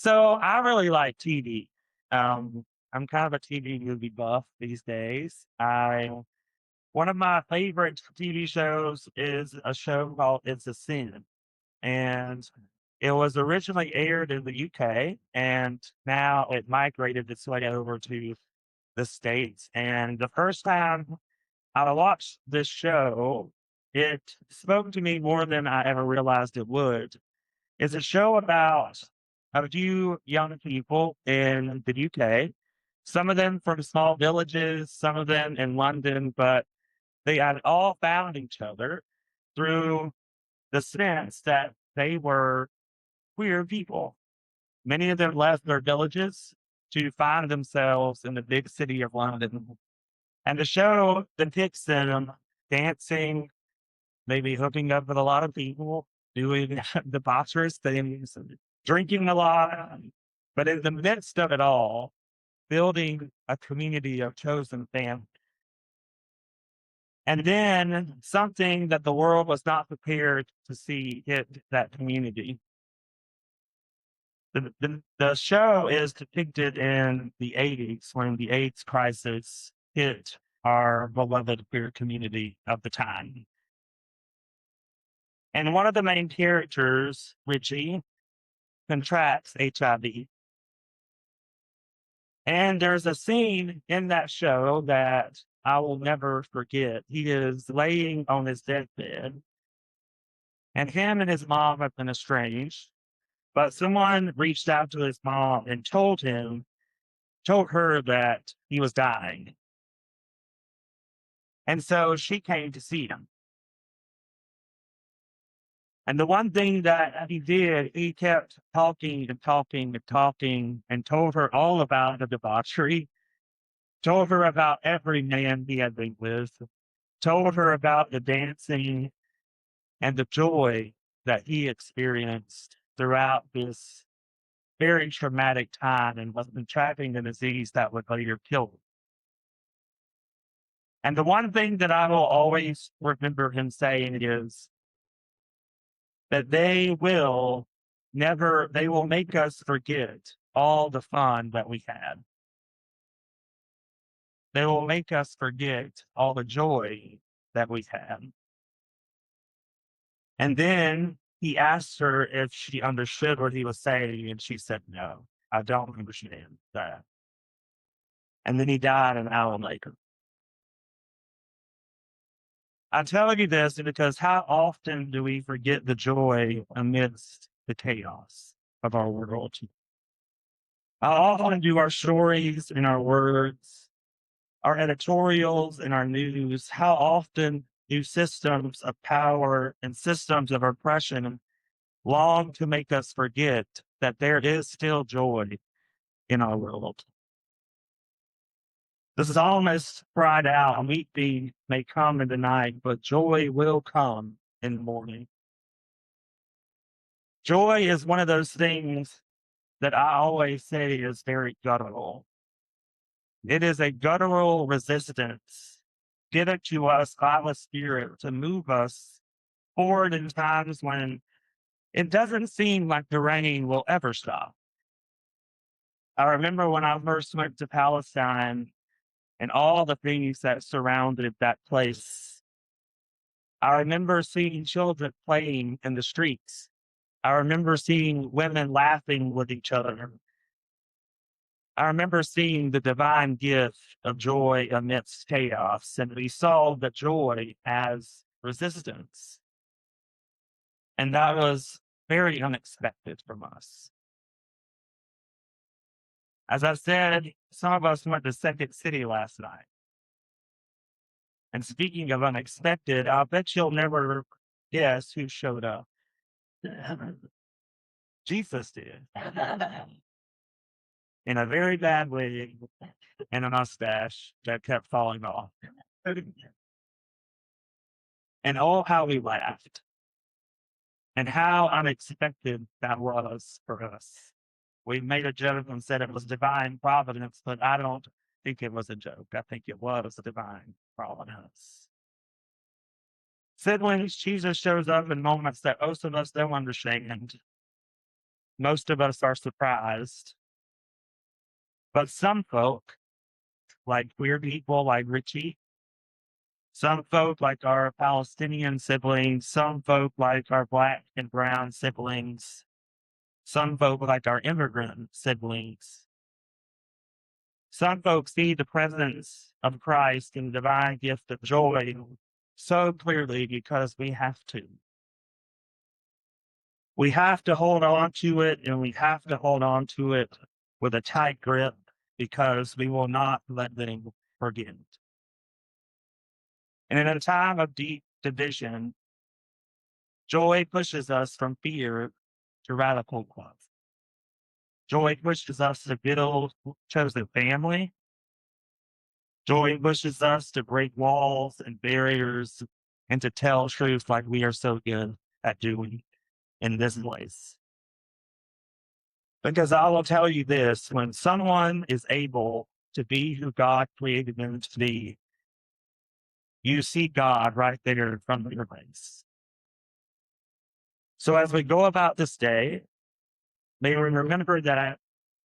So I really like TV. I'm kind of a TV movie buff these days. I One of my favorite TV shows is a show called It's a Sin, and it was originally aired in the UK, and now it migrated its way over to the States. And the first time I watched this show, it spoke to me more than I ever realized it would. It's a show about a few young people in the UK, some of them from small villages, some of them in London, but they had all found each other through the sense that they were queer people. Many of them left their villages to find themselves in the big city of London. And the show depicts them dancing, maybe hooking up with a lot of people, doing debaucherous things, and drinking a lot. But in the midst of it all, building a community of chosen family. And then something that the world was not prepared to see hit that community. The show is depicted in the 80s when the AIDS crisis hit our beloved queer community of the time. And one of the main characters, Richie, contracts HIV. And there's a scene in that show that I will never forget. He is laying on his deathbed, and him and his mom have been estranged. But someone reached out to his mom and told her that he was dying. And so she came to see him. And the one thing that he did, he kept talking and talking and talking and told her all about the debauchery, told her about every man he had been with, told her about the dancing and the joy that he experienced throughout this very traumatic time and was contracting the disease that would later kill him. And the one thing that I will always remember him saying is that they will make us forget all the fun that we had. They will make us forget all the joy that we had. And then he asked her if she understood what he was saying, and she said, "No, I don't understand that." And then he died an hour later. I tell you this because how often do we forget the joy amidst the chaos of our world? How often do our stories and our words, our editorials and our news, how often do systems of power and systems of oppression long to make us forget that there is still joy in our world? The psalmist cried out, "Weeping may come in the night, but joy will come in the morning." Joy is one of those things that I always say is very guttural. It is a guttural resistance given to us by the Spirit to move us forward in times when it doesn't seem like the rain will ever stop. I remember when I first went to Palestine and all the things that surrounded that place. I remember seeing children playing in the streets. I remember seeing women laughing with each other. I remember seeing the divine gift of joy amidst chaos, and we saw the joy as resistance. And that was very unexpected from us. As I said, some of us went to Second City last night. And speaking of unexpected, I bet you'll never guess who showed up. Jesus did. In a very bad way, and a mustache that kept falling off. And oh, how we laughed, and how unexpected that was for us. We made a joke and said it was divine providence, but I don't think it was a joke. I think it was a divine providence. Siblings, Jesus shows up in moments that most of us don't understand. most of us are surprised. But some folk, like queer people like Richie, some folk like our Palestinian siblings, some folk like our black and brown siblings, some folk like our immigrant siblings, some folks see the presence of Christ and the divine gift of joy so clearly because we have to. We have to hold on to it, and we have to hold on to it with a tight grip because we will not let them forget. And in a time of deep division, joy pushes us from fear to radical love. Joy pushes us to build chosen family. Joy pushes us to break walls and barriers and to tell truth like we are so good at doing in this place. Because I will tell you this, when someone is able to be who God created them to be, you see God right there in front of your face. So as we go about this day, may we remember that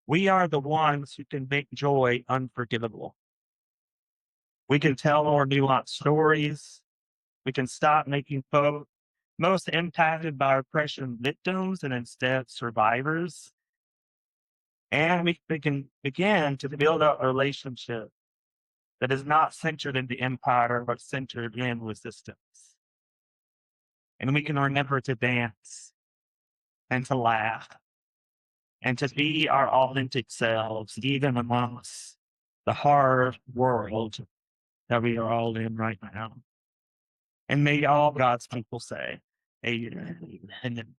we are the ones who can make joy unforgettable. We can tell more nuanced stories. We can stop making folk most impacted by oppression victims and instead survivors. And we can begin to build up a relationship that is not centered in the empire, but centered in resistance. And we can remember to dance and to laugh and to be our authentic selves, even amongst the hard world that we are all in right now. And may all God's people say, Amen.